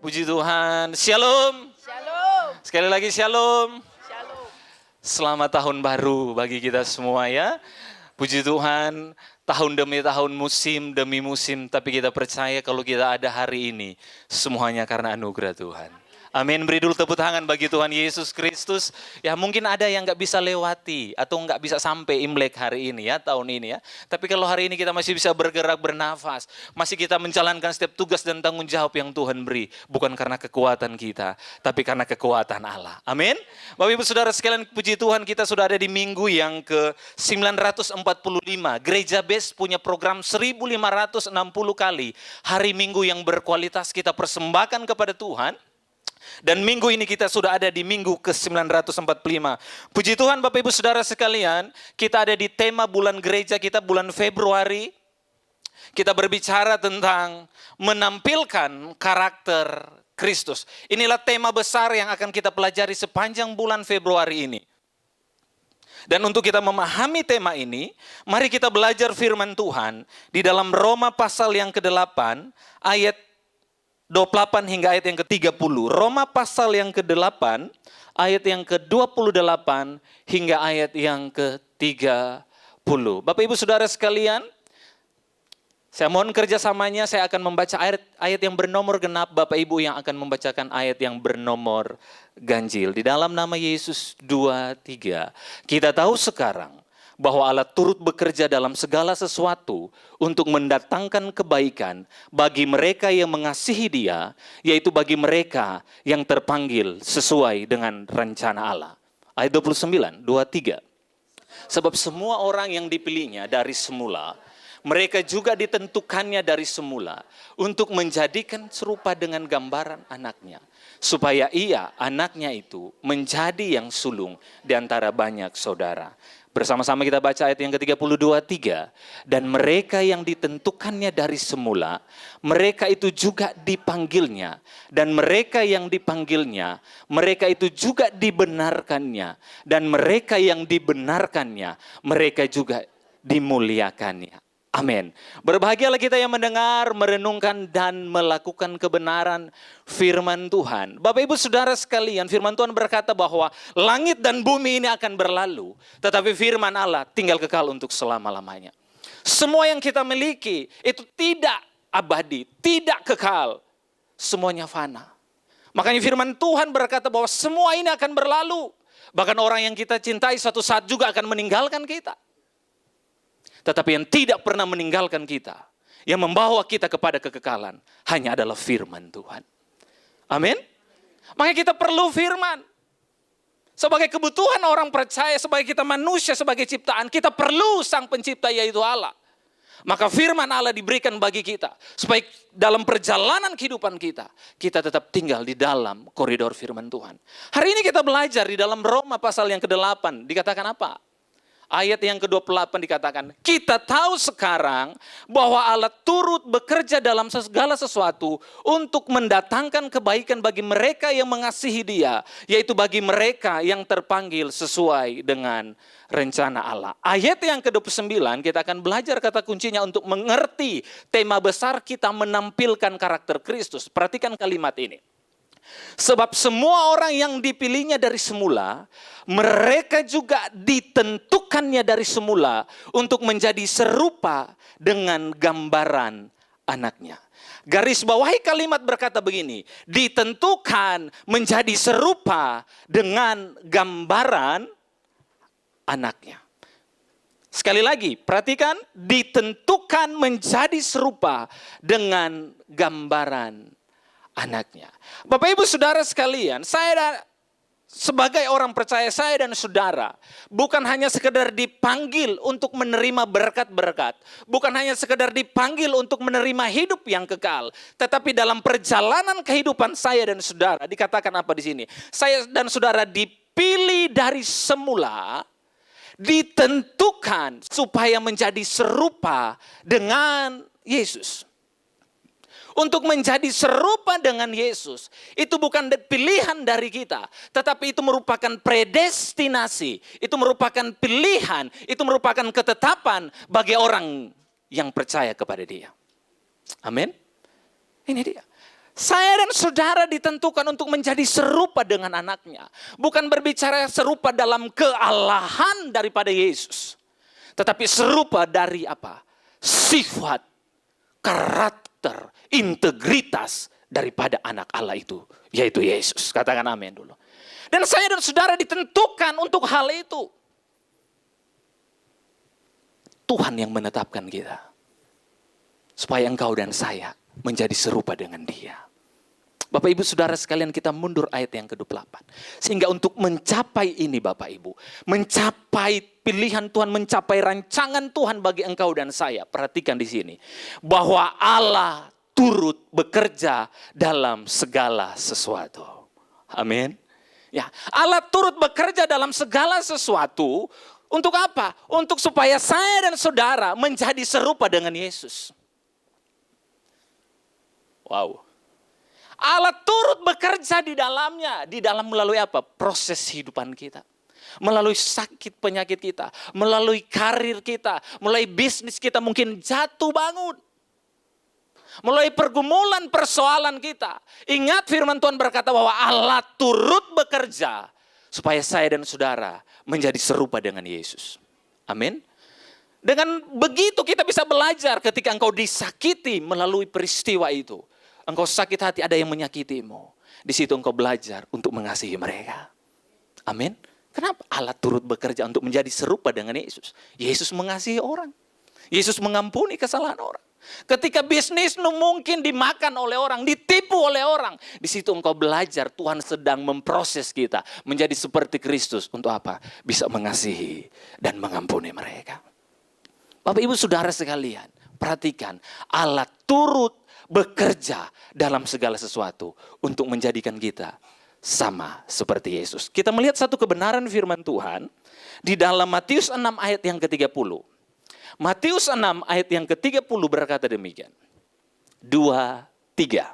Puji Tuhan. Shalom. Shalom. Sekali lagi shalom. Shalom. Selamat tahun baru bagi kita semua ya. Puji Tuhan, tahun demi tahun, musim demi musim. Tapi kita percaya kalau kita ada hari ini, semuanya karena anugerah Tuhan. Amin, beri dulu tepuk tangan bagi Tuhan Yesus Kristus. Ya mungkin ada yang nggak bisa lewati atau nggak bisa sampai Imlek hari ini ya, tahun ini ya. Tapi kalau hari ini kita masih bisa bergerak, bernafas. Masih kita menjalankan setiap tugas dan tanggung jawab yang Tuhan beri. Bukan karena kekuatan kita, tapi karena kekuatan Allah. Amin. Bapak Ibu Saudara sekalian, puji Tuhan kita sudah ada di minggu yang ke-945. Gereja Base punya program 1560 kali. Hari Minggu yang berkualitas kita persembahkan kepada Tuhan. Dan minggu ini kita sudah ada di minggu ke-945. Puji Tuhan Bapak Ibu Saudara sekalian, kita ada di tema bulan gereja kita bulan Februari. Kita berbicara tentang menampilkan karakter Kristus. Inilah tema besar yang akan kita pelajari sepanjang bulan Februari ini. Dan untuk kita memahami tema ini, mari kita belajar firman Tuhan di dalam Roma pasal yang ke-8 ayat 28 hingga ayat yang ke-30. Roma pasal yang ke-8, ayat yang ke-28 hingga ayat yang ke-30. Bapak Ibu Saudara sekalian, saya mohon kerjasamanya, saya akan membaca ayat yang bernomor genap, Bapak Ibu yang akan membacakan ayat yang bernomor ganjil. Di dalam nama Yesus 2, 3. Kita tahu sekarang bahwa Allah turut bekerja dalam segala sesuatu untuk mendatangkan kebaikan bagi mereka yang mengasihi Dia, yaitu bagi mereka yang terpanggil sesuai dengan rencana Allah. Ayat 29, 23. Sebab semua orang yang dipilihnya dari semula, mereka juga ditentukannya dari semula untuk menjadikan serupa dengan gambaran anaknya, supaya ia, anaknya itu, menjadi yang sulung di antara banyak saudara. Bersama-sama kita baca ayat yang ke-32, 3. Dan mereka yang ditentukannya dari semula, mereka itu juga dipanggilnya. Dan mereka yang dipanggilnya, mereka itu juga dibenarkannya. Dan mereka yang dibenarkannya, mereka juga dimuliakannya. Amin. Berbahagialah kita yang mendengar, merenungkan, dan melakukan kebenaran firman Tuhan. Bapak Ibu Saudara sekalian, firman Tuhan berkata bahwa langit dan bumi ini akan berlalu, tetapi firman Allah tinggal kekal untuk selama-lamanya. Semua yang kita miliki itu tidak abadi, tidak kekal. Semuanya fana. Makanya firman Tuhan berkata bahwa semua ini akan berlalu. Bahkan orang yang kita cintai suatu saat juga akan meninggalkan kita. Tetapi yang tidak pernah meninggalkan kita, yang membawa kita kepada kekekalan, hanya adalah firman Tuhan. Amin. Makanya kita perlu firman. Sebagai kebutuhan orang percaya, sebagai kita manusia, sebagai ciptaan, kita perlu sang pencipta yaitu Allah. Maka firman Allah diberikan bagi kita, supaya dalam perjalanan kehidupan kita, kita tetap tinggal di dalam koridor firman Tuhan. Hari ini kita belajar di dalam Roma pasal yang ke-8, dikatakan apa? Ayat yang ke-28 dikatakan, kita tahu sekarang bahwa Allah turut bekerja dalam segala sesuatu untuk mendatangkan kebaikan bagi mereka yang mengasihi Dia, yaitu bagi mereka yang terpanggil sesuai dengan rencana Allah. Ayat yang ke-29 kita akan belajar kata kuncinya untuk mengerti tema besar kita menampilkan karakter Kristus. Perhatikan kalimat ini. Sebab semua orang yang dipilihnya dari semula, mereka juga ditentukannya dari semula untuk menjadi serupa dengan gambaran anaknya. Garis bawahi kalimat berkata begini, ditentukan menjadi serupa dengan gambaran anaknya. Sekali lagi, perhatikan, ditentukan menjadi serupa dengan gambaran anaknya. Bapak Ibu Saudara sekalian, saya sebagai orang percaya, saya dan saudara bukan hanya sekedar dipanggil untuk menerima berkat-berkat, bukan hanya sekedar dipanggil untuk menerima hidup yang kekal, tetapi dalam perjalanan kehidupan saya dan saudara, dikatakan apa di sini? Saya dan saudara dipilih dari semula, ditentukan supaya menjadi serupa dengan Yesus. Untuk menjadi serupa dengan Yesus, itu bukan pilihan dari kita, tetapi itu merupakan predestinasi, itu merupakan pilihan, itu merupakan ketetapan bagi orang yang percaya kepada Dia. Amin. Ini dia. Saya dan saudara ditentukan untuk menjadi serupa dengan anaknya. Bukan berbicara serupa dalam kealahan daripada Yesus. Tetapi serupa dari apa? Sifat, karakter, integritas daripada anak Allah itu. Yaitu Yesus. Katakan amin dulu. Dan saya dan saudara ditentukan untuk hal itu. Tuhan yang menetapkan kita. Supaya engkau dan saya menjadi serupa dengan Dia. Bapak Ibu Saudara sekalian, kita mundur ayat yang ke-28. Sehingga untuk mencapai ini Bapak Ibu, mencapai pilihan Tuhan, mencapai rancangan Tuhan bagi engkau dan saya. Perhatikan di sini bahwa Allah turut bekerja dalam segala sesuatu. Amin. Ya, Allah turut bekerja dalam segala sesuatu untuk apa? Untuk supaya saya dan saudara menjadi serupa dengan Yesus. Wow. Allah turut bekerja di dalamnya. Di dalam melalui apa? Proses kehidupan kita. Melalui sakit penyakit kita. Melalui karir kita. Melalui bisnis kita mungkin jatuh bangun. Melalui pergumulan persoalan kita. Ingat firman Tuhan berkata bahwa Allah turut bekerja. Supaya saya dan saudara menjadi serupa dengan Yesus. Amin. Dengan begitu kita bisa belajar ketika engkau disakiti melalui peristiwa itu. Engkau sakit hati, ada yang menyakitimu. Di situ engkau belajar untuk mengasihi mereka. Amin. Kenapa? Allah turut bekerja untuk menjadi serupa dengan Yesus. Yesus mengasihi orang. Yesus mengampuni kesalahan orang. Ketika bisnismu mungkin dimakan oleh orang, ditipu oleh orang. Di situ engkau belajar Tuhan sedang memproses kita menjadi seperti Kristus. Untuk apa? Bisa mengasihi dan mengampuni mereka. Bapak Ibu Saudara sekalian, perhatikan. Allah turut bekerja dalam segala sesuatu untuk menjadikan kita sama seperti Yesus. Kita melihat satu kebenaran firman Tuhan di dalam Matius 6 ayat yang ke-30. Matius 6 ayat yang ke-30 berkata demikian. 2, 3.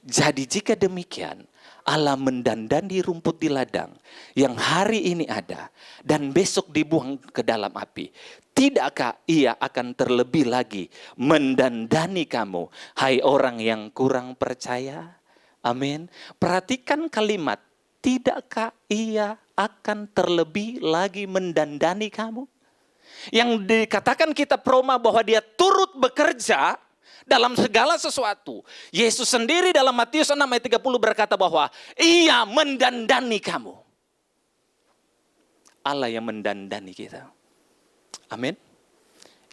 Jadi jika demikian, Allah mendandani rumput di ladang yang hari ini ada dan besok dibuang ke dalam api. Tidakkah Ia akan terlebih lagi mendandani kamu, hai orang yang kurang percaya? Amin. Perhatikan kalimat, tidakkah Ia akan terlebih lagi mendandani kamu? Yang dikatakan kitab Roma bahwa Dia turut bekerja dalam segala sesuatu. Yesus sendiri dalam Matius 6 ayat 30 berkata bahwa Ia mendandani kamu. Allah yang mendandani kita. Amin.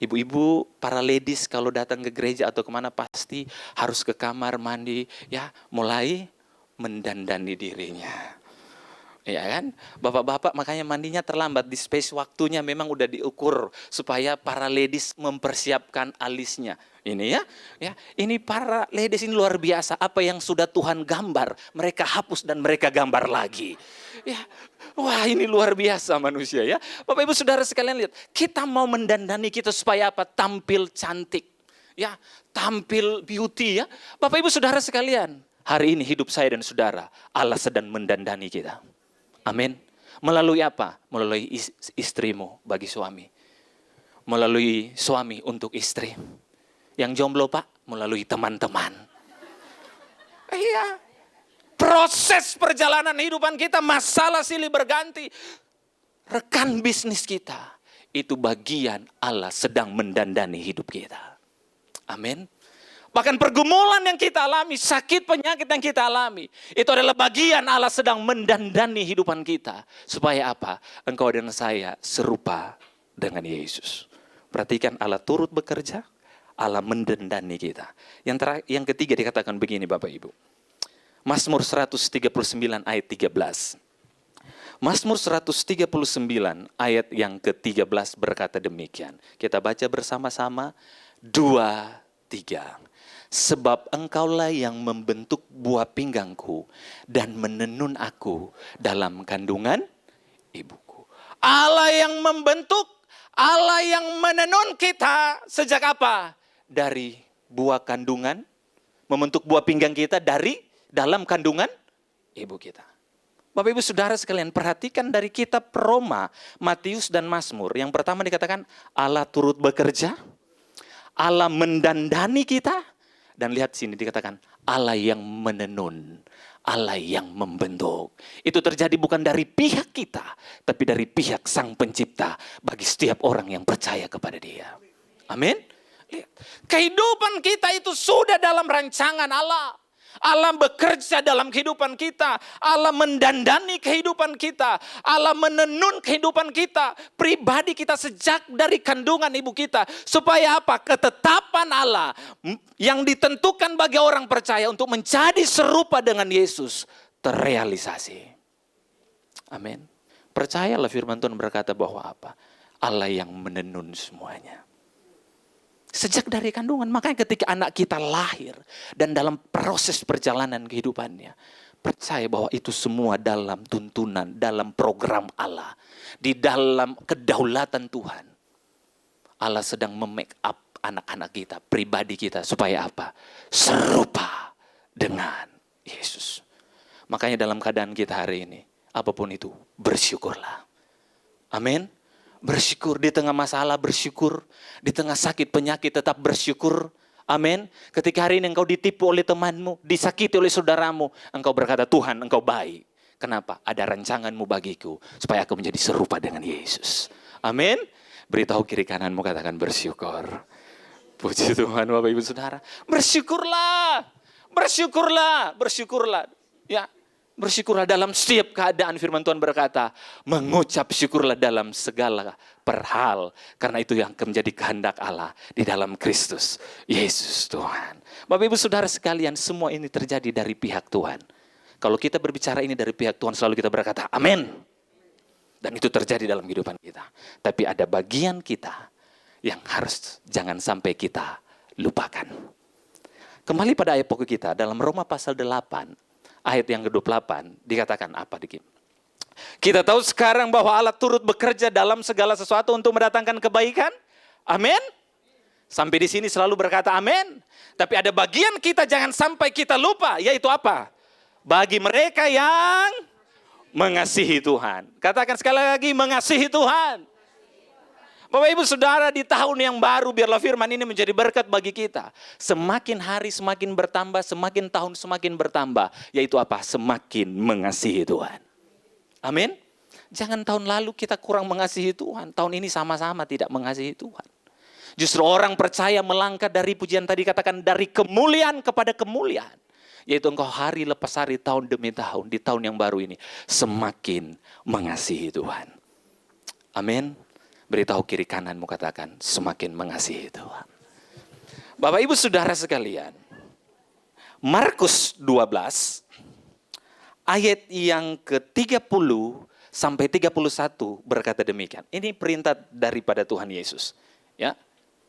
Ibu-ibu, para ladies kalau datang ke gereja atau kemana pasti harus ke kamar mandi. Ya, mulai mendandani dirinya. Ya kan? Bapak-bapak makanya mandinya terlambat. Di space waktunya memang udah diukur. Supaya para ladies mempersiapkan alisnya. Ini ya, ini para ladies ini luar biasa. Apa yang sudah Tuhan gambar, mereka hapus dan mereka gambar lagi. Ya, wah ini luar biasa manusia ya. Bapak Ibu Saudara sekalian lihat, kita mau mendandani kita supaya apa? Tampil cantik. Ya, tampil beauty ya. Bapak Ibu Saudara sekalian, hari ini hidup saya dan saudara, Allah sedang mendandani kita. Amin. Melalui apa? Melalui istrimu bagi suami. Melalui suami untuk istri. Yang jomblo Pak, melalui teman-teman. Iya. Proses perjalanan kehidupan kita, masalah silih berganti. Rekan bisnis kita, itu bagian Allah sedang mendandani hidup kita. Amin. Bahkan pergumulan yang kita alami, sakit penyakit yang kita alami, itu adalah bagian Allah sedang mendandani kehidupan kita. Supaya apa? Engkau dan saya serupa dengan Yesus. Perhatikan, Allah turut bekerja, Allah mendandani kita. Yang ketiga dikatakan begini Bapak Ibu. Mazmur 139 ayat 13. Mazmur 139 ayat yang ke-13 berkata demikian. Kita baca bersama-sama. 2, 3. Sebab engkaulah yang membentuk buah pinggangku dan menenun aku dalam kandungan ibuku. Allah yang membentuk, Allah yang menenun kita sejak apa? Dari buah kandungan, membentuk buah pinggang kita dari dalam kandungan ibu kita. Bapak Ibu Saudara sekalian, perhatikan dari kitab Roma, Matius dan Mazmur. Yang pertama dikatakan Allah turut bekerja, Allah mendandani kita, dan lihat sini dikatakan Allah yang menenun, Allah yang membentuk. Itu terjadi bukan dari pihak kita, tapi dari pihak Sang Pencipta bagi setiap orang yang percaya kepada Dia. Amin. Lihat, kehidupan kita itu sudah dalam rancangan Allah. Allah bekerja dalam kehidupan kita. Allah mendandani kehidupan kita. Allah menenun kehidupan kita. Pribadi kita sejak dari kandungan ibu kita. Supaya apa? Ketetapan Allah yang ditentukan bagi orang percaya untuk menjadi serupa dengan Yesus terrealisasi. Amin. Percayalah firman Tuhan berkata bahwa apa? Allah yang menenun semuanya. Sejak dari kandungan, makanya ketika anak kita lahir dan dalam proses perjalanan kehidupannya, percaya bahwa itu semua dalam tuntunan, dalam program Allah, di dalam kedaulatan Tuhan. Allah sedang memake up anak-anak kita, pribadi kita, supaya apa? Serupa dengan Yesus. Makanya dalam keadaan kita hari ini, apapun itu, bersyukurlah. Amin. Bersyukur di tengah masalah, bersyukur. Di tengah sakit penyakit tetap bersyukur. Amin. Ketika hari ini engkau ditipu oleh temanmu, disakiti oleh saudaramu, engkau berkata, Tuhan engkau baik. Kenapa? Ada rancanganmu bagiku, supaya aku menjadi serupa dengan Yesus. Amin. Beritahu kiri kananmu, katakan bersyukur. Puji Tuhan Bapak Ibu Saudara. Bersyukurlah. Bersyukurlah. Bersyukurlah. Ya. Bersyukurlah dalam setiap keadaan, firman Tuhan berkata, mengucap syukurlah dalam segala perhal. Karena itu yang menjadi kehendak Allah di dalam Kristus Yesus Tuhan. Bapak Ibu Saudara sekalian, semua ini terjadi dari pihak Tuhan. Kalau kita berbicara ini dari pihak Tuhan, selalu kita berkata, amin. Dan itu terjadi dalam kehidupan kita. Tapi ada bagian kita yang harus jangan sampai kita lupakan. Kembali pada ayat pokok kita, dalam Roma pasal 8, ayat yang ke-28 dikatakan apa dikit? Kita tahu sekarang bahwa Allah turut bekerja dalam segala sesuatu untuk mendatangkan kebaikan. Amin. Sampai di sini selalu berkata amin. Tapi ada bagian kita jangan sampai kita lupa, yaitu apa? Bagi mereka yang mengasihi Tuhan. Katakan sekali lagi, mengasihi Tuhan. Bapak Ibu Saudara, di tahun yang baru biarlah firman ini menjadi berkat bagi kita. Semakin hari semakin bertambah, semakin tahun semakin bertambah. Yaitu apa? Semakin mengasihi Tuhan. Amin. Jangan tahun lalu kita kurang mengasihi Tuhan. Tahun ini sama-sama tidak mengasihi Tuhan. Justru orang percaya melangkah dari pujian tadi katakan dari kemuliaan kepada kemuliaan. Yaitu engkau hari lepas hari, tahun demi tahun, di tahun yang baru ini. Semakin mengasihi Tuhan. Amin. Beritahu kiri kananmu, katakan semakin mengasihi Tuhan. Bapak Ibu Saudara sekalian, Markus 12 ayat yang ke-30 sampai 31 berkata demikian. Ini perintah daripada Tuhan Yesus. Ya,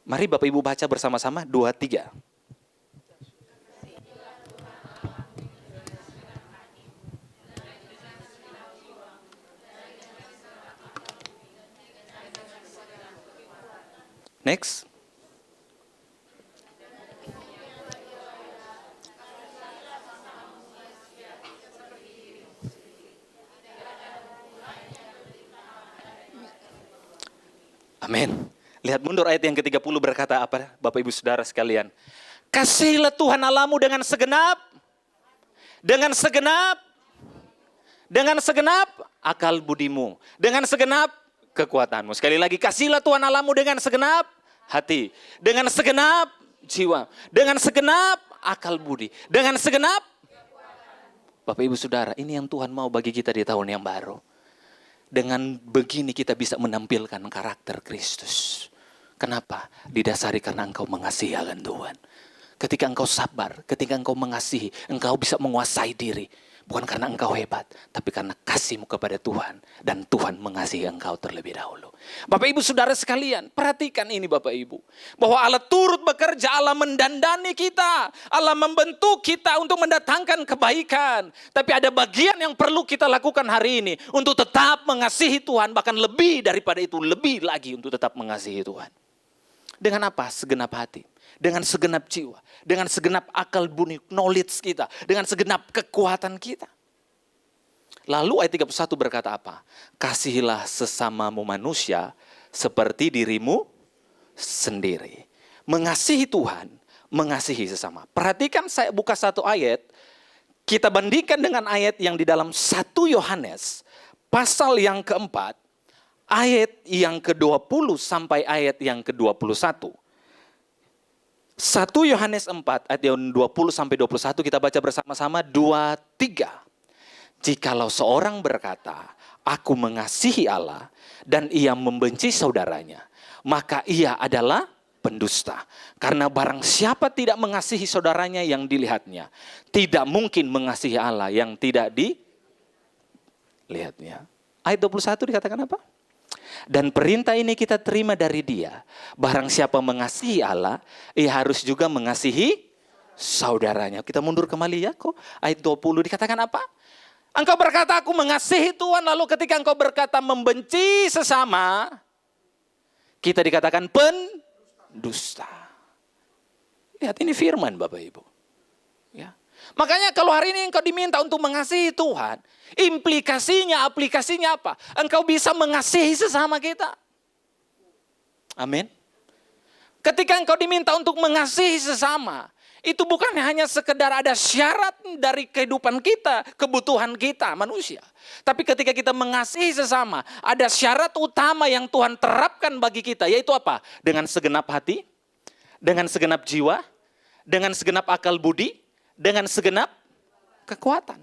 mari Bapak Ibu baca bersama-sama 2, 3. Next. Amin. Lihat mundur ayat yang ke-30 berkata apa Bapak Ibu Saudara sekalian. Kasihilah Tuhan Allahmu dengan segenap akal budimu, dengan segenap kekuatanmu. Sekali lagi, kasihilah Tuhan Allahmu dengan segenap hati, dengan segenap jiwa, dengan segenap akal budi, dengan segenap. Bapak Ibu Saudara, ini yang Tuhan mau bagi kita di tahun yang baru. Dengan begini kita bisa menampilkan karakter Kristus. Kenapa? Didasari karena engkau mengasihi akan Tuhan. Ketika engkau sabar, ketika engkau mengasihi, engkau bisa menguasai diri. Bukan karena engkau hebat, tapi karena kasihmu kepada Tuhan. Dan Tuhan mengasihi engkau terlebih dahulu. Bapak Ibu Saudara sekalian, perhatikan ini Bapak Ibu. Bahwa Allah turut bekerja, Allah mendandani kita. Allah membentuk kita untuk mendatangkan kebaikan. Tapi ada bagian yang perlu kita lakukan hari ini. Untuk tetap mengasihi Tuhan, bahkan lebih daripada itu, lebih lagi untuk tetap mengasihi Tuhan. Dengan apa? Segenap hati. Dengan segenap jiwa, dengan segenap akal budi, knowledge kita, dengan segenap kekuatan kita. Lalu ayat 31 berkata apa? Kasihilah sesamamu manusia seperti dirimu sendiri. Mengasihi Tuhan mengasihi sesama. Perhatikan, saya buka satu ayat, kita bandingkan dengan ayat yang di dalam 1 Yohanes, pasal yang keempat, ayat yang ke-20 sampai ayat yang ke-21. 1 Yohanes 4 ayat yang 20 sampai 21 kita baca bersama-sama 2, 3. Jikalau seorang berkata, aku mengasihi Allah dan ia membenci saudaranya, maka ia adalah pendusta. Karena barang siapa tidak mengasihi saudaranya yang dilihatnya, tidak mungkin mengasihi Allah yang tidak dilihatnya. Ayat 21 dikatakan apa? Dan perintah ini kita terima dari Dia. Barang siapa mengasihi Allah, ia harus juga mengasihi saudaranya. Kita mundur kembali ya kok. Ayat 20 dikatakan apa? Engkau berkata aku mengasihi Tuhan, lalu ketika engkau berkata membenci sesama, kita dikatakan pendusta. Lihat, ini firman Bapak Ibu. Ya. Makanya kalau hari ini engkau diminta untuk mengasihi Tuhan, aplikasinya apa? Engkau bisa mengasihi sesama kita. Amin. Ketika engkau diminta untuk mengasihi sesama, itu bukan hanya sekedar ada syarat dari kehidupan kita, kebutuhan kita manusia. Tapi ketika kita mengasihi sesama, ada syarat utama yang Tuhan terapkan bagi kita, yaitu apa? Dengan segenap hati, dengan segenap jiwa, dengan segenap akal budi, dengan segenap kekuatan.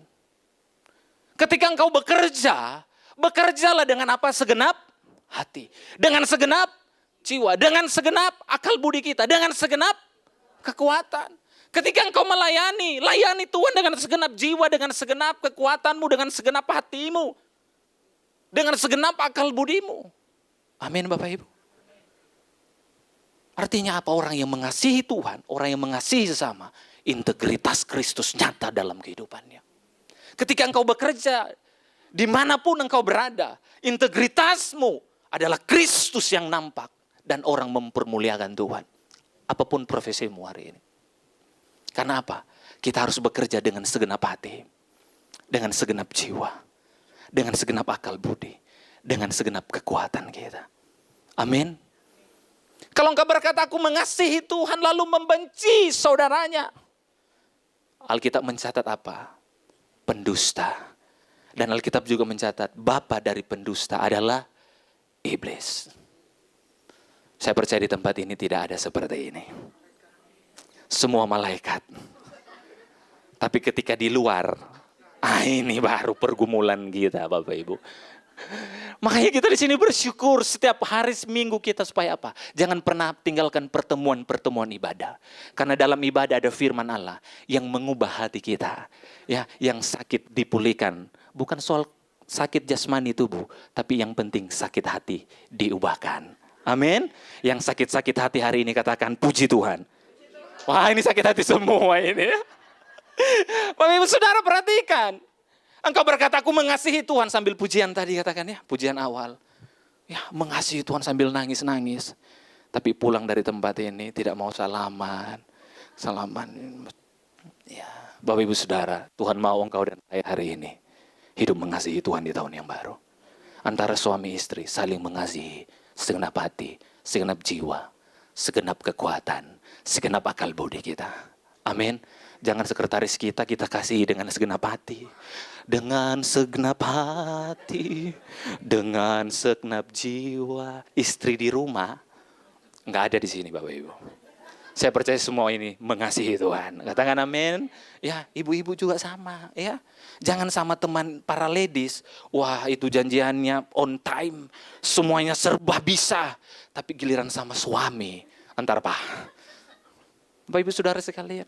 Ketika engkau bekerja, bekerjalah dengan apa? Segenap hati, dengan segenap jiwa, dengan segenap akal budi kita, dengan segenap kekuatan. Ketika engkau melayani, layani Tuhan dengan segenap jiwa, dengan segenap kekuatanmu, dengan segenap hatimu, dengan segenap akal budimu. Amin Bapak Ibu. Artinya apa? Orang yang mengasihi Tuhan, orang yang mengasihi sesama, integritas Kristus nyata dalam kehidupannya. Ketika engkau bekerja, dimanapun engkau berada, integritasmu adalah Kristus yang nampak. Dan orang mempermuliakan Tuhan. Apapun profesimu hari ini. Karena apa? Kita harus bekerja dengan segenap hati, dengan segenap jiwa, dengan segenap akal budi, dengan segenap kekuatan kita. Amin. Kalau engkau berkata aku mengasihi Tuhan lalu membenci saudaranya, Alkitab mencatat apa? Pendusta. Dan Alkitab juga mencatat bapa dari pendusta adalah iblis. Saya percaya di tempat ini tidak ada seperti ini. Semua malaikat. Tapi ketika di luar, ini baru pergumulan kita Bapak Ibu. Makanya kita di sini bersyukur setiap hari seminggu kita supaya apa? Jangan pernah tinggalkan pertemuan-pertemuan ibadah. Karena dalam ibadah ada firman Allah yang mengubah hati kita. Ya, yang sakit dipulihkan. Bukan soal sakit jasmani tubuh, tapi yang penting sakit hati diubahkan. Amin. Yang sakit-sakit hati hari ini katakan puji Tuhan. Wah, ini sakit hati semua ini. Bapak Ibu Saudara perhatikan. Engkau berkata aku mengasihi Tuhan sambil pujian tadi katakan ya, pujian awal. Ya, mengasihi Tuhan sambil nangis-nangis. Tapi pulang dari tempat ini tidak mau salaman. Ya, Bapak Ibu Saudara, Tuhan mau engkau dan saya hari ini hidup mengasihi Tuhan di tahun yang baru. Antara suami istri saling mengasihi, segenap hati, segenap jiwa, segenap kekuatan, segenap akal budi kita. Amin. Jangan sekretaris kita kasihi dengan segenap hati. Dengan segenap hati, dengan segenap jiwa. Istri di rumah, nggak ada di sini Bapak Ibu. Saya percaya semua ini mengasihi Tuhan. Katakan amin. Ya, ibu-ibu juga sama. Ya, jangan sama teman para ladies. Wah, itu janjiannya on time. Semuanya serba bisa. Tapi giliran sama suami. Antar apa? Bapak Ibu Saudara sekalian.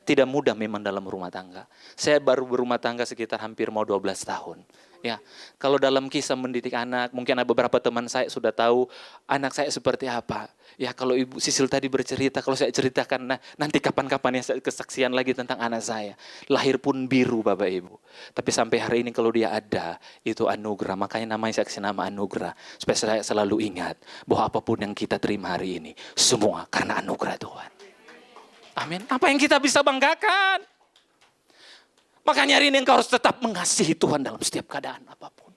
Tidak mudah memang dalam rumah tangga. Saya baru berumah tangga sekitar hampir mau 12 tahun. Ya, kalau dalam kisah mendidik anak, mungkin ada beberapa teman saya sudah tahu anak saya seperti apa. Ya, kalau Ibu Sisil tadi bercerita, kalau saya ceritakan, nah, nanti kapan-kapan ya kesaksian lagi tentang anak saya. Lahir pun biru Bapak Ibu. Tapi sampai hari ini kalau dia ada, itu anugerah. Makanya namanya saya kasih nama anugerah. Supaya saya selalu ingat bahwa apapun yang kita terima hari ini, semua karena anugerah Tuhan. Amin. Apa yang kita bisa banggakan? Makanya hari ini engkau harus tetap mengasihi Tuhan dalam setiap keadaan apapun.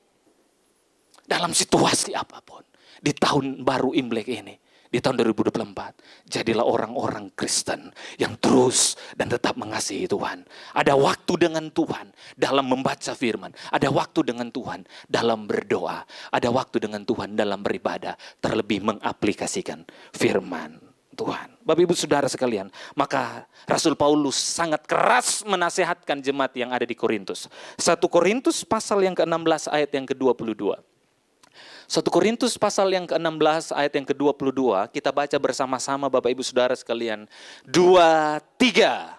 Dalam situasi apapun. Di tahun baru Imlek ini. di tahun 2024. Jadilah orang-orang Kristen yang terus dan tetap mengasihi Tuhan. Ada waktu dengan Tuhan dalam membaca firman. Ada waktu dengan Tuhan dalam berdoa. Ada waktu dengan Tuhan dalam beribadah. Terlebih mengaplikasikan firman Tuhan. Bapak Ibu Saudara sekalian, maka Rasul Paulus sangat keras menasihatkan jemaat yang ada di Korintus. 1 Korintus pasal yang ke-16 ayat yang ke-22. 1 Korintus pasal yang ke-16 ayat yang ke-22, kita baca bersama-sama Bapak Ibu Saudara sekalian. 2, 3.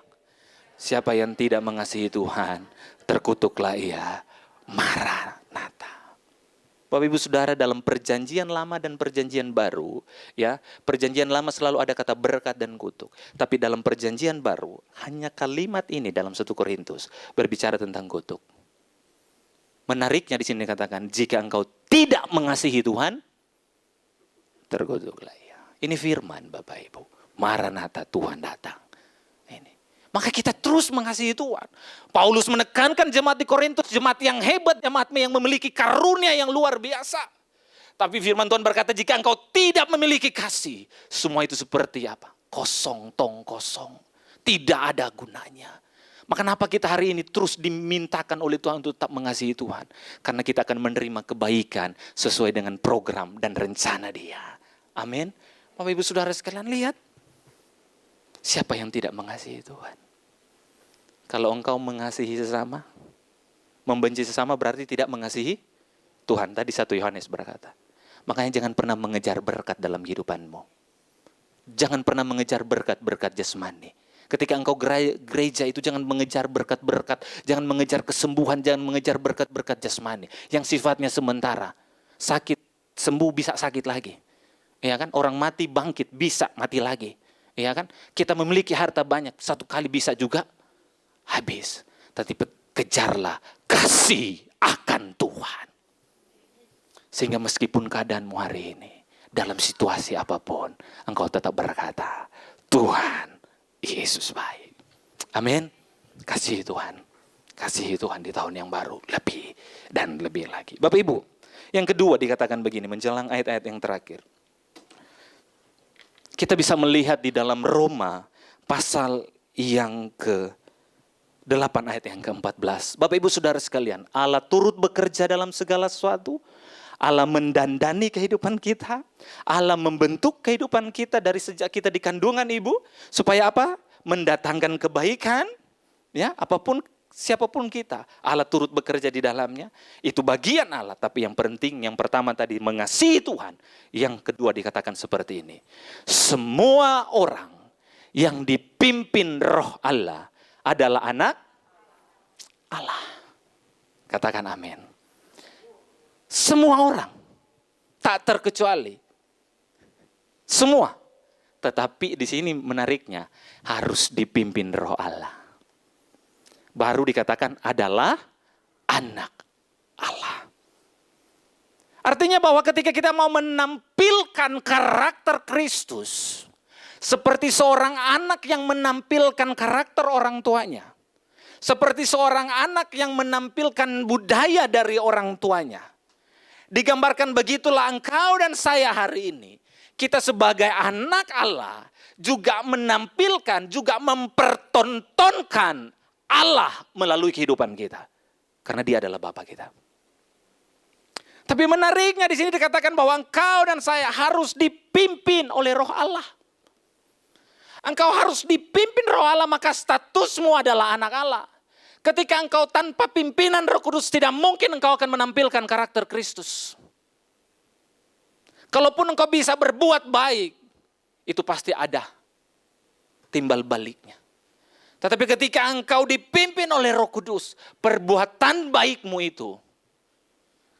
Siapa yang tidak mengasihi Tuhan, terkutuklah ia. Maranatha. Bapak Ibu Saudara, dalam perjanjian lama dan perjanjian baru, ya, perjanjian lama selalu ada kata berkat dan kutuk. Tapi dalam perjanjian baru, hanya kalimat ini dalam 1 Korintus berbicara tentang kutuk. Menariknya di sini dikatakan, jika engkau tidak mengasihi Tuhan, terkutuklah ia. Ini firman Bapak Ibu. Maranatha, Tuhan datang. Ini. Maka kita terus mengasihi Tuhan. Paulus menekankan jemaat di Korintus, jemaat yang hebat, jemaat yang memiliki karunia yang luar biasa. Tapi firman Tuhan berkata, jika engkau tidak memiliki kasih, semua itu seperti apa? Kosong, tong kosong. Tidak ada gunanya. Maka kenapa kita hari ini terus dimintakan oleh Tuhan untuk tetap mengasihi Tuhan? Karena kita akan menerima kebaikan sesuai dengan program dan rencana Dia. Amin. Bapak Ibu Saudara sekalian, lihat. Siapa yang tidak mengasihi Tuhan? Kalau engkau mengasihi sesama, membenci sesama berarti tidak mengasihi Tuhan. Tadi 1 Yohanes berkata. Makanya jangan pernah mengejar berkat dalam kehidupanmu. Jangan pernah mengejar berkat-berkat jasmani. Ketika engkau gereja itu jangan mengejar berkat-berkat, jangan mengejar kesembuhan, jangan mengejar berkat-berkat jasmani yang sifatnya sementara. Sakit, sembuh bisa sakit lagi. Ya kan? Orang mati bangkit bisa mati lagi. Ya kan? Kita memiliki harta banyak, satu kali bisa juga habis. Tapi kejarlah kasih akan Tuhan. Sehingga meskipun keadaanmu hari ini, dalam situasi apapun, engkau tetap berkata, Tuhan, Yesus baik. Amin. Kasih Tuhan. Kasih Tuhan di tahun yang baru. Lebih dan lebih lagi. Bapak Ibu, yang kedua dikatakan begini, menjelang ayat-ayat yang terakhir. Kita bisa melihat di dalam Roma pasal yang ke-8 ayat yang ke-14. Bapak Ibu Saudara sekalian, Allah turut bekerja dalam segala sesuatu. Allah mendandani kehidupan kita. Allah membentuk kehidupan kita dari sejak kita di kandungan ibu. Supaya apa? Mendatangkan kebaikan. Ya, apapun, siapapun kita. Allah turut bekerja di dalamnya. Itu bagian Allah. Tapi yang penting, yang pertama tadi mengasihi Tuhan. Yang kedua dikatakan seperti ini. Semua orang yang dipimpin roh Allah adalah anak Allah. Katakan amin. Semua orang, tak terkecuali. Semua. Tetapi di sini menariknya, harus dipimpin roh Allah. Baru dikatakan adalah anak Allah. Artinya bahwa ketika kita mau menampilkan karakter Kristus, seperti seorang anak yang menampilkan karakter orang tuanya. Seperti seorang anak yang menampilkan budaya dari orang tuanya. Digambarkan begitulah engkau dan saya hari ini. Kita sebagai anak Allah juga menampilkan, juga mempertontonkan Allah melalui kehidupan kita. Karena Dia adalah Bapa kita. Tapi menariknya di sini dikatakan bahwa engkau dan saya harus dipimpin oleh roh Allah. Engkau harus dipimpin roh Allah, maka statusmu adalah anak Allah. Ketika engkau tanpa pimpinan Roh Kudus, tidak mungkin engkau akan menampilkan karakter Kristus. Kalaupun engkau bisa berbuat baik, itu pasti ada timbal baliknya. Tetapi ketika engkau dipimpin oleh Roh Kudus, perbuatan baikmu itu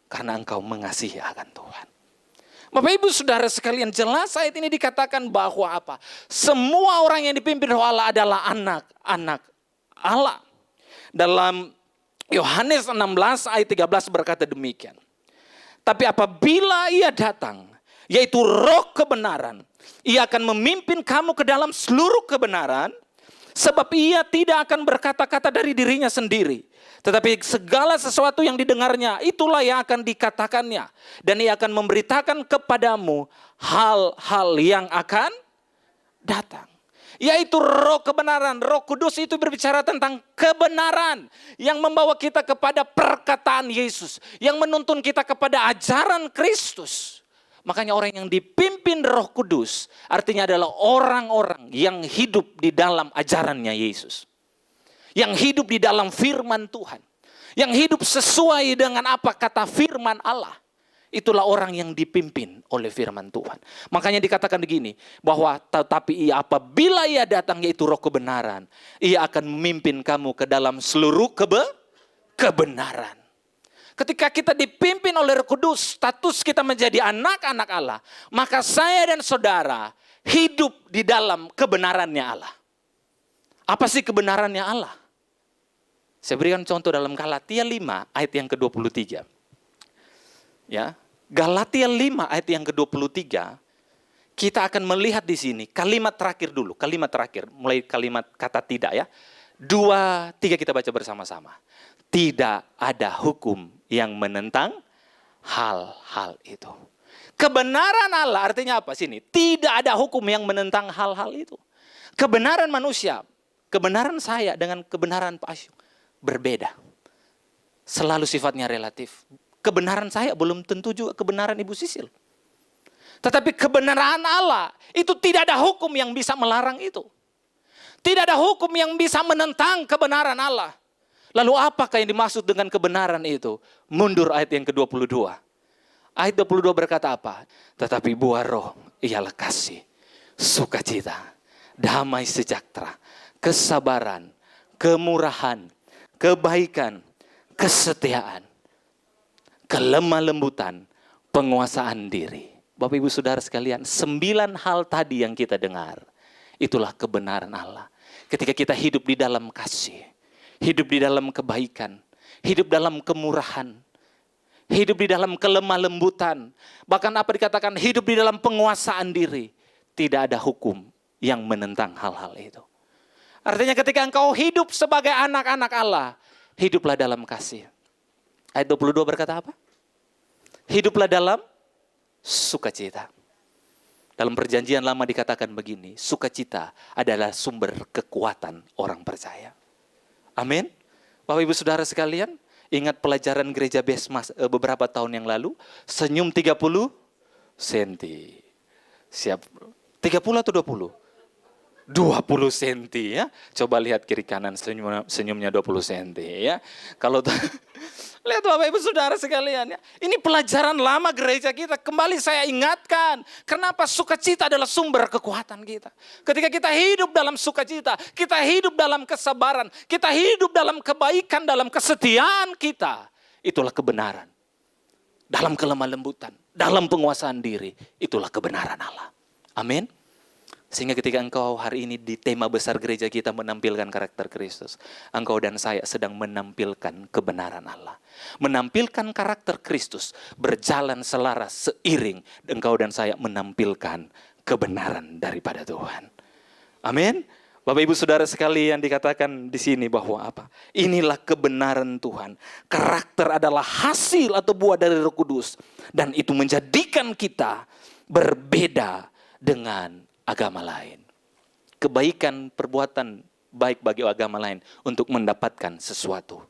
karena engkau mengasihi akan Tuhan. Bapak Ibu Saudara sekalian, jelas ayat ini dikatakan bahwa apa? Semua orang yang dipimpin Roh Allah adalah anak-anak Allah. Dalam Yohanes 16 ayat 13 berkata demikian. Tapi apabila Ia datang, yaitu roh kebenaran, Ia akan memimpin kamu ke dalam seluruh kebenaran. Sebab ia tidak akan berkata-kata dari dirinya sendiri, tetapi segala sesuatu yang didengarnya, itulah yang akan dikatakannya. Dan ia akan memberitakan kepadamu hal-hal yang akan datang. Yaitu roh kebenaran. Roh Kudus itu berbicara tentang kebenaran yang membawa kita kepada perkataan Yesus, yang menuntun kita kepada ajaran Kristus. Makanya orang yang dipimpin Roh Kudus artinya adalah orang-orang yang hidup di dalam ajarannya Yesus, yang hidup di dalam firman Tuhan, yang hidup sesuai dengan apa kata firman Allah. Itulah orang yang dipimpin oleh firman Tuhan. Makanya dikatakan begini, bahwa tetapi apabila ia datang, yaitu roh kebenaran, ia akan memimpin kamu ke dalam seluruh kebenaran. Ketika kita dipimpin oleh Roh Kudus, status kita menjadi anak-anak Allah, maka saya dan saudara hidup di dalam kebenarannya Allah. Apa sih kebenarannya Allah? Saya berikan contoh dalam Galatia 5 ayat yang ke-23. Ya, Galatia 5 ayat yang ke-23, kita akan melihat di sini kalimat terakhir dulu, kalimat terakhir, mulai kalimat kata tidak ya. 2, 3 kita baca bersama-sama. Tidak ada hukum yang menentang hal-hal itu. Kebenaran Allah artinya apa sini? Tidak ada hukum yang menentang hal-hal itu. Kebenaran manusia, kebenaran saya dengan kebenaran Pak Asyuk berbeda. Selalu sifatnya relatif. Kebenaran saya belum tentu juga kebenaran Ibu Sisil. Tetapi kebenaran Allah itu tidak ada hukum yang bisa melarang itu. Tidak ada hukum yang bisa menentang kebenaran Allah. Lalu apakah yang dimaksud dengan kebenaran itu? Mundur ayat yang ke-22. Ayat 22 berkata apa? Tetapi buah roh ialah kasih, sukacita, damai sejahtera, kesabaran, kemurahan, kebaikan, kesetiaan, kelemah lembutan, penguasaan diri. Bapak Ibu Saudara sekalian, 9 hal tadi yang kita dengar, itulah kebenaran Allah. Ketika kita hidup di dalam kasih, hidup di dalam kebaikan, hidup dalam kemurahan, hidup di dalam kelemah lembutan, bahkan apa dikatakan hidup di dalam penguasaan diri, tidak ada hukum yang menentang hal-hal itu. Artinya ketika engkau hidup sebagai anak-anak Allah, hiduplah dalam kasih. Ayat 22 berkata apa? Hiduplah dalam sukacita. Dalam perjanjian lama dikatakan begini, sukacita adalah sumber kekuatan orang percaya. Amin. Bapak Ibu Saudara sekalian, ingat pelajaran gereja Besmas beberapa tahun yang lalu, senyum 30 senti. Siap 30 atau 20? 20 senti ya. Coba lihat kiri kanan senyumnya 20 senti ya. Kalau lihat Bapak Ibu Saudara sekalian ya. Ini pelajaran lama gereja kita. Kembali saya ingatkan. Kenapa sukacita adalah sumber kekuatan kita. Ketika kita hidup dalam sukacita. Kita hidup dalam kesabaran. Kita hidup dalam kebaikan. Dalam kesetiaan kita. Itulah kebenaran. Dalam kelemah lembutan. Dalam penguasaan diri. Itulah kebenaran Allah. Amin. Sehingga ketika engkau hari ini di tema besar gereja kita menampilkan karakter Kristus, engkau dan saya sedang menampilkan kebenaran Allah. Menampilkan karakter Kristus berjalan selaras seiring engkau dan saya menampilkan kebenaran daripada Tuhan. Amin. Bapak Ibu Saudara sekalian, dikatakan di sini bahwa apa? Inilah kebenaran Tuhan. Karakter adalah hasil atau buah dari Roh Kudus, dan itu menjadikan kita berbeda dengan agama lain. Kebaikan perbuatan baik bagi agama lain untuk mendapatkan sesuatu.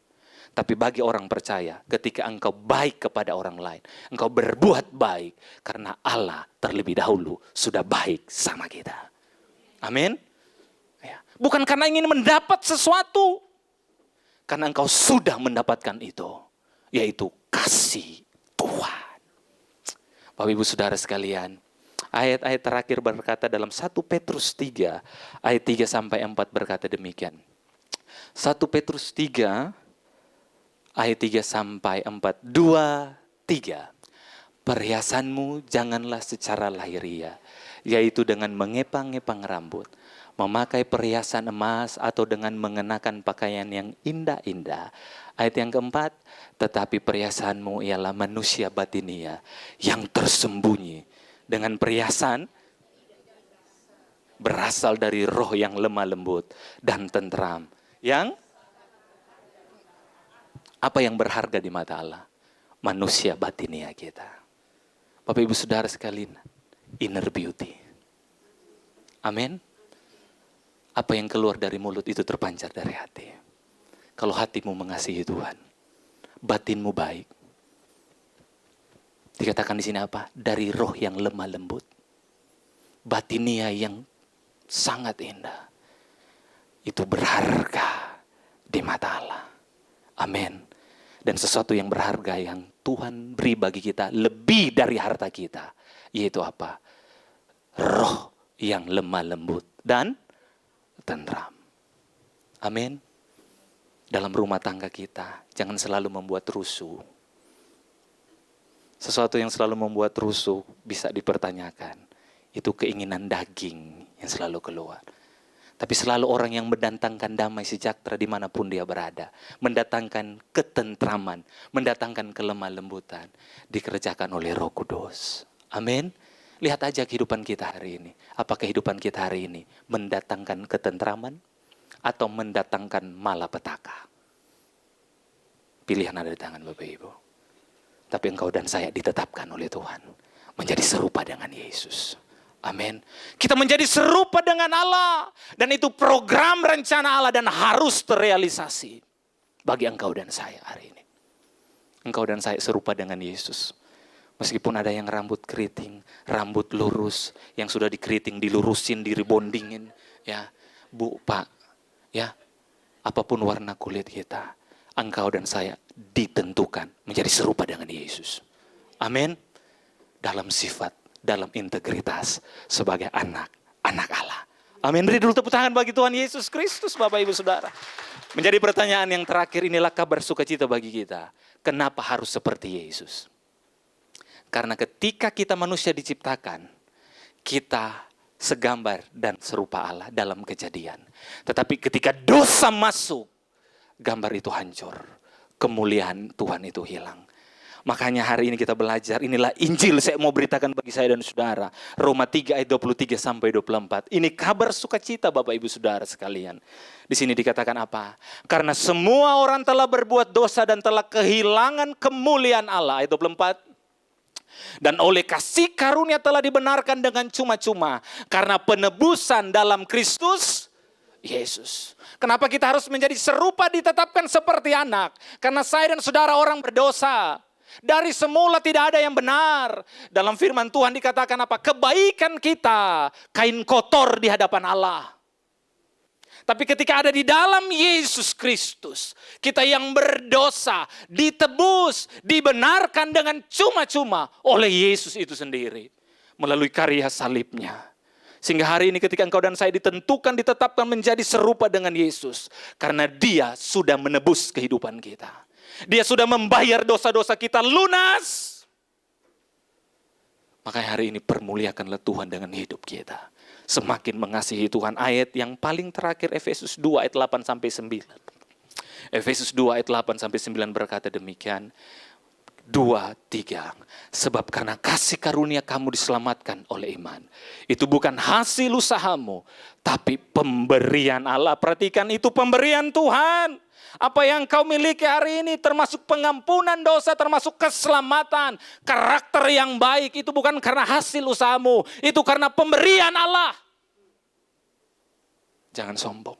Tapi bagi orang percaya, ketika engkau baik kepada orang lain, engkau berbuat baik karena Allah terlebih dahulu sudah baik sama kita. Amin. Ya. Bukan karena ingin mendapat sesuatu, karena engkau sudah mendapatkan itu, yaitu kasih Tuhan. Bapak Ibu Saudara sekalian, ayat-ayat terakhir berkata dalam 1 Petrus 3, ayat 3 sampai 4 berkata demikian. 1 Petrus 3, ayat 3 sampai 4. 2, 3. Perhiasanmu janganlah secara lahiriah, yaitu dengan mengepang-ngepang rambut, memakai perhiasan emas atau dengan mengenakan pakaian yang indah-indah. Ayat yang keempat, tetapi perhiasanmu ialah manusia batinia yang tersembunyi dengan perhiasan berasal dari roh yang lemah lembut dan tentram. Yang apa yang berharga di mata Allah? Manusia batinia kita. Bapak Ibu Saudara sekalian, inner beauty. Amin. Apa yang keluar dari mulut itu terpancar dari hati. Kalau hatimu mengasihi Tuhan, batinmu baik. Dikatakan di sini apa? Dari roh yang lemah lembut. Batinia yang sangat indah. Itu berharga di mata Allah. Amin. Dan sesuatu yang berharga yang Tuhan beri bagi kita lebih dari harta kita. Yaitu apa? Roh yang lemah lembut dan tentram. Amin. Dalam rumah tangga kita, jangan selalu membuat rusuh. Sesuatu yang selalu membuat rusuh bisa dipertanyakan. Itu keinginan daging yang selalu keluar. Tapi selalu orang yang mendatangkan damai sejahtera dimanapun dia berada. Mendatangkan ketentraman, mendatangkan kelemah lembutan. Dikerjakan oleh Roh Kudus. Amin. Lihat aja kehidupan kita hari ini. Apa kehidupan kita hari ini mendatangkan ketentraman atau mendatangkan malapetaka? Pilihan ada di tangan Bapak Ibu. Tapi engkau dan saya ditetapkan oleh Tuhan menjadi serupa dengan Yesus. Amin. Kita menjadi serupa dengan Allah. Dan itu program rencana Allah dan harus terrealisasi bagi engkau dan saya hari ini. Engkau dan saya serupa dengan Yesus. Meskipun ada yang rambut keriting, rambut lurus, yang sudah dikeriting, dilurusin, direbondingin. Ya, Bu, Pak, ya, apapun warna kulit kita, engkau dan saya ditentukan menjadi serupa dengan Yesus. Amin. Dalam sifat, dalam integritas sebagai anak Allah. Amin. Beri dulu tepuk tangan bagi Tuhan Yesus Kristus, Bapak Ibu Saudara. Menjadi pertanyaan yang terakhir, inilah kabar sukacita bagi kita. Kenapa harus seperti Yesus? Karena ketika kita manusia diciptakan, kita segambar dan serupa Allah dalam Kejadian. Tetapi ketika dosa masuk, gambar itu hancur. Kemuliaan Tuhan itu hilang. Makanya hari ini kita belajar, inilah Injil saya mau beritakan bagi saya dan saudara. Roma 3 ayat 23 sampai 24. Ini kabar sukacita Bapak Ibu Saudara sekalian. Di sini dikatakan apa? Karena semua orang telah berbuat dosa dan telah kehilangan kemuliaan Allah. Ayat 24. Dan oleh kasih karunia telah dibenarkan dengan cuma-cuma. Karena penebusan dalam Kristus Yesus. Kenapa kita harus menjadi serupa ditetapkan seperti anak? Karena saya dan saudara orang berdosa. Dari semula tidak ada yang benar. Dalam firman Tuhan dikatakan apa? Kebaikan kita kain kotor di hadapan Allah. Tapi ketika ada di dalam Yesus Kristus, kita yang berdosa ditebus, dibenarkan dengan cuma-cuma oleh Yesus itu sendiri. Melalui karya salibnya. Sehingga hari ini ketika engkau dan saya ditentukan, ditetapkan menjadi serupa dengan Yesus. Karena Dia sudah menebus kehidupan kita. Dia sudah membayar dosa-dosa kita lunas. Makanya hari ini permuliakanlah Tuhan dengan hidup kita. Semakin mengasihi Tuhan. Ayat yang paling terakhir Efesus 2 ayat 8 sampai 9. Efesus 2 ayat 8 sampai 9 berkata demikian. 2, 3. Sebab karena kasih karunia kamu diselamatkan oleh iman. Itu bukan hasil usahamu, tapi pemberian Allah. Perhatikan, itu pemberian Tuhan. Apa yang kau miliki hari ini termasuk pengampunan dosa, termasuk keselamatan, karakter yang baik. Itu bukan karena hasil usahamu, itu karena pemberian Allah. Jangan sombong.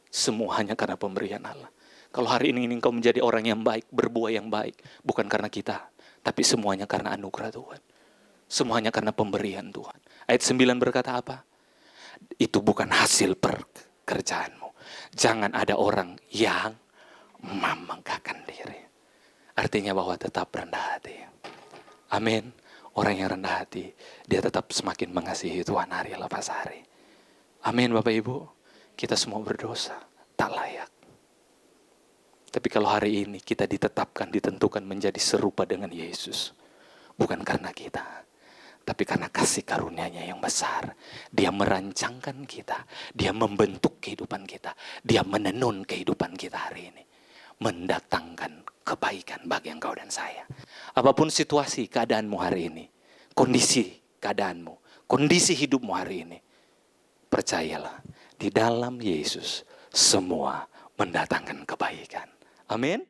Semua hanya karena pemberian Allah. Kalau hari ini engkau menjadi orang yang baik, berbuah yang baik, bukan karena kita, tapi semuanya karena anugerah Tuhan. Semuanya karena pemberian Tuhan. Ayat 9 berkata apa? Itu bukan hasil pekerjaanmu. Jangan ada orang yang membanggakan diri. Artinya bahwa tetap rendah hati. Amin. Orang yang rendah hati, dia tetap semakin mengasihi Tuhan hari lepas hari. Amin Bapak Ibu. Kita semua berdosa, tak layak. Tapi kalau hari ini kita ditetapkan, ditentukan menjadi serupa dengan Yesus. Bukan karena kita, tapi karena kasih karunia-Nya yang besar. Dia merancangkan kita, Dia membentuk kehidupan kita, Dia menenun kehidupan kita hari ini. Mendatangkan kebaikan bagi engkau dan saya. Apapun situasi keadaanmu hari ini, kondisi keadaanmu, kondisi hidupmu hari ini, percayalah, di dalam Yesus semua mendatangkan kebaikan. Amin.